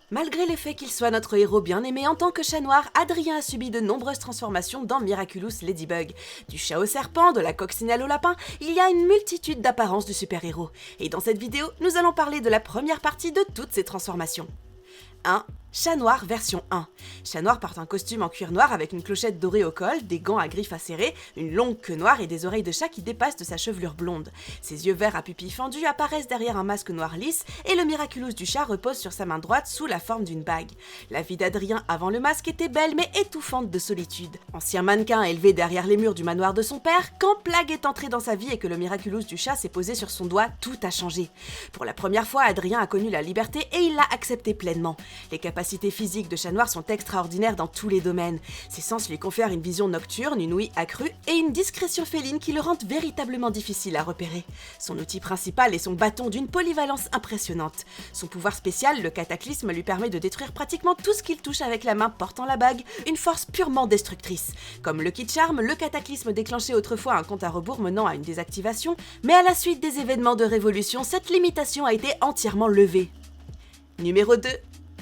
Malgré le fait qu'il soit notre héros bien-aimé en tant que chat noir, Adrien a subi de nombreuses transformations dans Miraculous Ladybug. Du chat au serpent, de la coccinelle au lapin, il y a une multitude d'apparences du super-héros. Et dans cette vidéo, nous allons parler de la première partie de toutes ces transformations. 1. Chat noir version 1. Chat noir porte un costume en cuir noir avec une clochette dorée au col, des gants à griffes acérées, une longue queue noire et des oreilles de chat qui dépassent de sa chevelure blonde. Ses yeux verts à pupilles fendues apparaissent derrière un masque noir lisse et le Miraculous du chat repose sur sa main droite sous la forme d'une bague. La vie d'Adrien avant le masque était belle mais étouffante de solitude. Ancien mannequin élevé derrière les murs du manoir de son père, quand Plague est entré dans sa vie et que le Miraculous du chat s'est posé sur son doigt, tout a changé. Pour la première fois, Adrien a connu la liberté et il l'a acceptée pleinement. Les capacités physiques de Chat Noir sont extraordinaires dans tous les domaines. Ses sens lui confèrent une vision nocturne, une ouïe accrue et une discrétion féline qui le rendent véritablement difficile à repérer. Son outil principal est son bâton d'une polyvalence impressionnante. Son pouvoir spécial, le cataclysme, lui permet de détruire pratiquement tout ce qu'il touche avec la main portant la bague, une force purement destructrice. Comme Lucky Charm, le cataclysme déclenchait autrefois un compte à rebours menant à une désactivation, mais à la suite des événements de révolution, cette limitation a été entièrement levée. Numéro 2.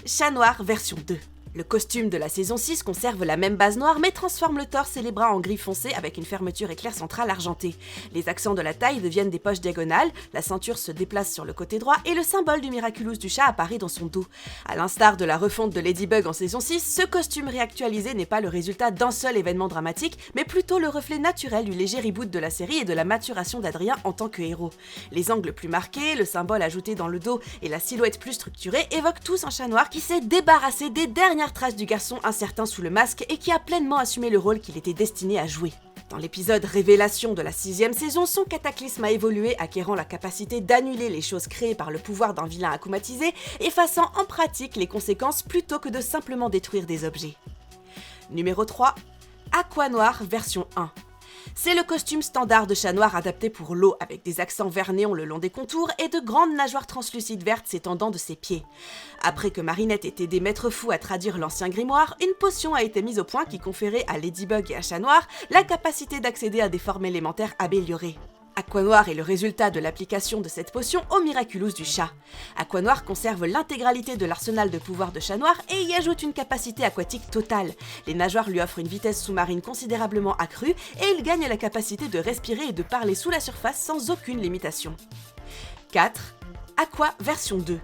Chat Noir version 2. Le costume de la saison 6 conserve la même base noire mais transforme le torse et les bras en gris foncé avec une fermeture éclair centrale argentée. Les accents de la taille deviennent des poches diagonales, la ceinture se déplace sur le côté droit et le symbole du Miraculous du chat apparaît dans son dos. À l'instar de la refonte de Ladybug en saison 6, ce costume réactualisé n'est pas le résultat d'un seul événement dramatique, mais plutôt le reflet naturel du léger reboot de la série et de la maturation d'Adrien en tant que héros. Les angles plus marqués, le symbole ajouté dans le dos et la silhouette plus structurée évoquent tous un chat noir qui s'est débarrassé des dernières traces du garçon incertain sous le masque et qui a pleinement assumé le rôle qu'il était destiné à jouer. Dans l'épisode Révélation de la 6e saison, son cataclysme a évolué, acquérant la capacité d'annuler les choses créées par le pouvoir d'un vilain akumatisé, effaçant en pratique les conséquences plutôt que de simplement détruire des objets. Numéro 3. Aqua Noir version 1. C'est le costume standard de Chat Noir adapté pour l'eau, avec des accents vert néon le long des contours et de grandes nageoires translucides vertes s'étendant de ses pieds. Après que Marinette ait aidé Maître Fou à traduire l'ancien grimoire, une potion a été mise au point qui conférait à Ladybug et à Chat Noir la capacité d'accéder à des formes élémentaires améliorées. Aqua Noir est le résultat de l'application de cette potion au Miraculous du chat. Aqua Noir conserve l'intégralité de l'arsenal de pouvoir de Chat Noir et y ajoute une capacité aquatique totale. Les nageoires lui offrent une vitesse sous-marine considérablement accrue et il gagne la capacité de respirer et de parler sous la surface sans aucune limitation. 4. Aqua version 2.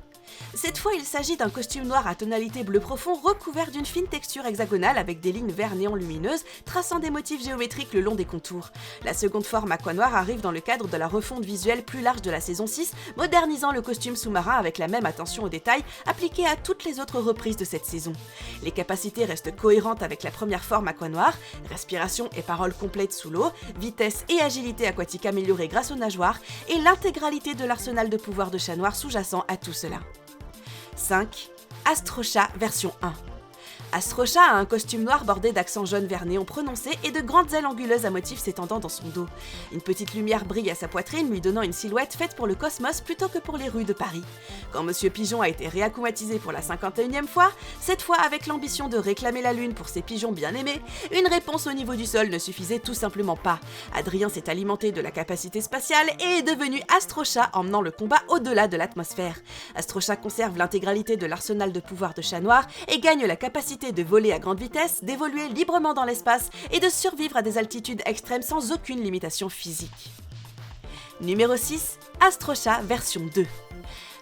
Cette fois, il s'agit d'un costume noir à tonalité bleu profond recouvert d'une fine texture hexagonale avec des lignes vert néon lumineuses traçant des motifs géométriques le long des contours. La seconde forme Aqua Noir arrive dans le cadre de la refonte visuelle plus large de la saison 6, modernisant le costume sous-marin avec la même attention aux détails appliquée à toutes les autres reprises de cette saison. Les capacités restent cohérentes avec la première forme Aqua Noir, respiration et parole complète sous l'eau, vitesse et agilité aquatique améliorée grâce aux nageoires, et l'intégralité de l'arsenal de pouvoir de Chat Noir sous-jacent à tout cela. 5. Astro Chat version 1. Astro Chat a un costume noir bordé d'accents jaunes vert néon prononcés et de grandes ailes anguleuses à motifs s'étendant dans son dos. Une petite lumière brille à sa poitrine, lui donnant une silhouette faite pour le cosmos plutôt que pour les rues de Paris. Quand Monsieur Pigeon a été réakumatisé pour la 51e fois, cette fois avec l'ambition de réclamer la lune pour ses pigeons bien-aimés, une réponse au niveau du sol ne suffisait tout simplement pas. Adrien s'est alimenté de la capacité spatiale et est devenu Astro Chat, emmenant le combat au-delà de l'atmosphère. Astro Chat conserve l'intégralité de l'arsenal de pouvoir de Chat Noir et gagne la capacité de voler à grande vitesse, d'évoluer librement dans l'espace et de survivre à des altitudes extrêmes sans aucune limitation physique. Numéro 6. Astro Chat version 2.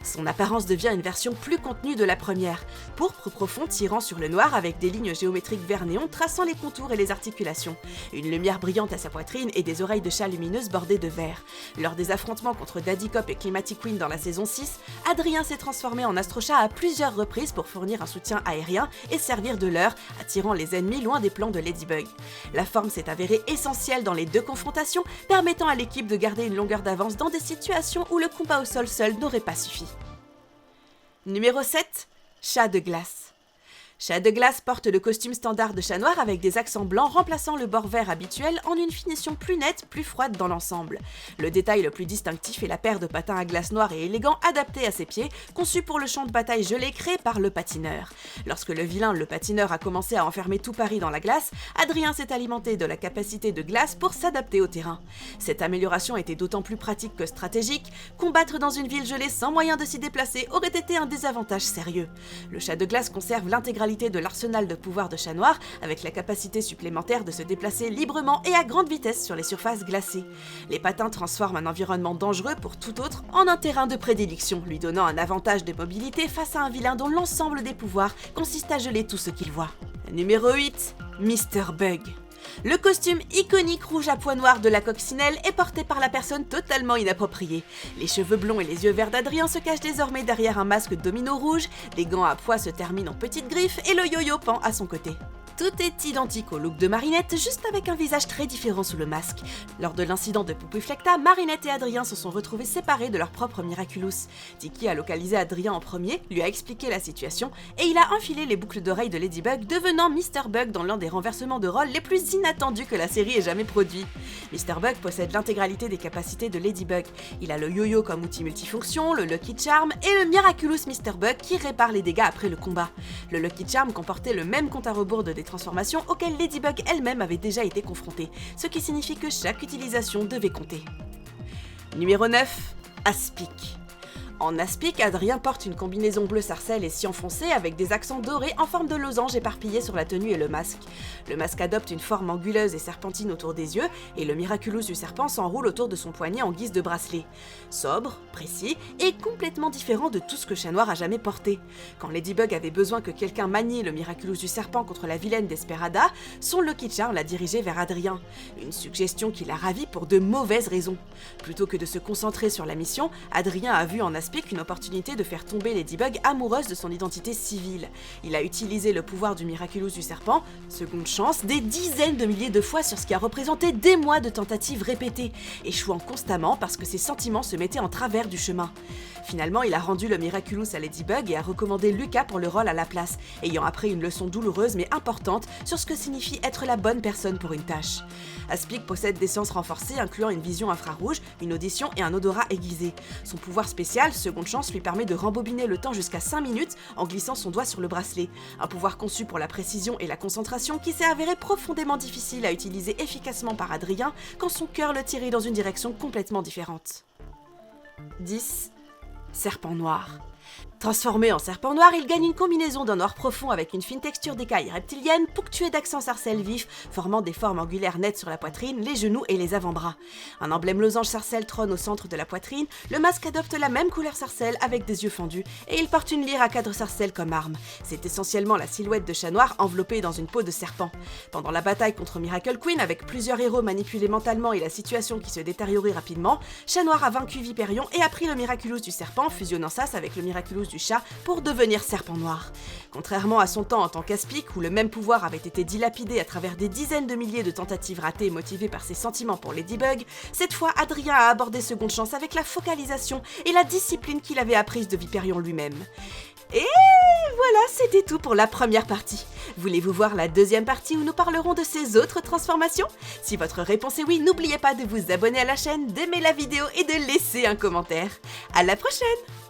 Son apparence devient une version plus contenue de la première, pourpre profond tirant sur le noir avec des lignes géométriques vert néon traçant les contours et les articulations, une lumière brillante à sa poitrine et des oreilles de chat lumineuses bordées de vert. Lors des affrontements contre Daddy Cop et Climatic Queen dans la saison 6, Adrien s'est transformé en Astro Chat à plusieurs reprises pour fournir un soutien aérien et servir de leurre, attirant les ennemis loin des plans de Ladybug. La forme s'est avérée essentielle dans les deux confrontations, permettant à l'équipe de garder une longueur d'avance dans des situations où le combat au sol seul n'aurait pas suffi. Numéro 7. Chat de glace. Chat de glace porte le costume standard de chat noir avec des accents blancs remplaçant le bord vert habituel en une finition plus nette, plus froide dans l'ensemble. Le détail le plus distinctif est la paire de patins à glace noirs et élégants adaptés à ses pieds, conçus pour le champ de bataille gelé créé par le patineur. Lorsque le vilain, le patineur, a commencé à enfermer tout Paris dans la glace, Adrien s'est alimenté de la capacité de glace pour s'adapter au terrain. Cette amélioration était d'autant plus pratique que stratégique, combattre dans une ville gelée sans moyen de s'y déplacer aurait été un désavantage sérieux. Le chat de glace conserve l'intégralité de l'arsenal de pouvoir de chat noir, avec la capacité supplémentaire de se déplacer librement et à grande vitesse sur les surfaces glacées. Les patins transforment un environnement dangereux pour tout autre en un terrain de prédilection, lui donnant un avantage de mobilité face à un vilain dont l'ensemble des pouvoirs consiste à geler tout ce qu'il voit. Numéro 8, Mr. Bug. Le costume iconique rouge à pois noirs de la coccinelle est porté par la personne totalement inappropriée. Les cheveux blonds et les yeux verts d'Adrien se cachent désormais derrière un masque domino rouge, les gants à pois se terminent en petites griffes et le yo-yo pend à son côté. Tout est identique au look de Marinette, juste avec un visage très différent sous le masque. Lors de l'incident de Pupuflecta, Marinette et Adrien se sont retrouvés séparés de leur propre Miraculous. Tiki a localisé Adrien en premier, lui a expliqué la situation, et il a enfilé les boucles d'oreilles de Ladybug, devenant Mr. Bug dans l'un des renversements de rôle les plus inattendus que la série ait jamais produit. Mr. Bug possède l'intégralité des capacités de Ladybug. Il a le yo-yo comme outil multifonction, le Lucky Charm et le Miraculous Mr. Bug qui répare les dégâts après le combat. Le Lucky Charm comportait le même compte à rebours de transformation auquel Ladybug elle-même avait déjà été confrontée, ce qui signifie que chaque utilisation devait compter. Numéro 9, Aspic. En Aspic, Adrien porte une combinaison bleu sarcelle et cyan foncé avec des accents dorés en forme de losange éparpillés sur la tenue et le masque. Le masque adopte une forme anguleuse et serpentine autour des yeux et le Miraculous du serpent s'enroule autour de son poignet en guise de bracelet. Sobre, précis et complètement différent de tout ce que Chat Noir a jamais porté. Quand Ladybug avait besoin que quelqu'un manie le Miraculous du serpent contre la vilaine Desperada, son Lucky Charm l'a dirigé vers Adrien. Une suggestion qui l'a ravi pour de mauvaises raisons. Plutôt que de se concentrer sur la mission, Adrien a vu en Aspic une opportunité de faire tomber Ladybug amoureuse de son identité civile. Il a utilisé le pouvoir du Miraculous du serpent, seconde chance, des dizaines de milliers de fois sur ce qui a représenté des mois de tentatives répétées, échouant constamment parce que ses sentiments se mettaient en travers du chemin. Finalement, il a rendu le Miraculous à Ladybug et a recommandé Lucas pour le rôle à la place, ayant appris une leçon douloureuse mais importante sur ce que signifie être la bonne personne pour une tâche. Aspic possède des sens renforcés incluant une vision infrarouge, une audition et un odorat aiguisé. Son pouvoir spécial, seconde chance, lui permet de rembobiner le temps jusqu'à 5 minutes en glissant son doigt sur le bracelet. Un pouvoir conçu pour la précision et la concentration qui s'est avéré profondément difficile à utiliser efficacement par Adrien quand son cœur le tirait dans une direction complètement différente. 10. Serpent noir. Transformé en serpent noir, il gagne une combinaison d'un noir profond avec une fine texture d'écailles reptiliennes ponctuée d'accents sarcelles vifs, formant des formes angulaires nettes sur la poitrine, les genoux et les avant-bras. Un emblème losange sarcelle trône au centre de la poitrine, le masque adopte la même couleur sarcelle avec des yeux fendus, et il porte une lyre à cadre sarcelle comme arme. C'est essentiellement la silhouette de Chat Noir enveloppée dans une peau de serpent. Pendant la bataille contre Miracle Queen, avec plusieurs héros manipulés mentalement et la situation qui se détériorait rapidement, Chat Noir a vaincu Viperion et a pris le Miraculous du serpent, fusionnant Sas avec le Miraculous du chat pour devenir serpent noir. Contrairement à son temps en tant qu'Aspic, où le même pouvoir avait été dilapidé à travers des dizaines de milliers de tentatives ratées motivées par ses sentiments pour Ladybug, cette fois Adrien a abordé seconde chance avec la focalisation et la discipline qu'il avait apprise de Viperion lui-même. Et voilà, c'était tout pour la première partie. Voulez-vous voir la deuxième partie où nous parlerons de ces autres transformations? Si votre réponse est oui, n'oubliez pas de vous abonner à la chaîne, d'aimer la vidéo et de laisser un commentaire. À la prochaine!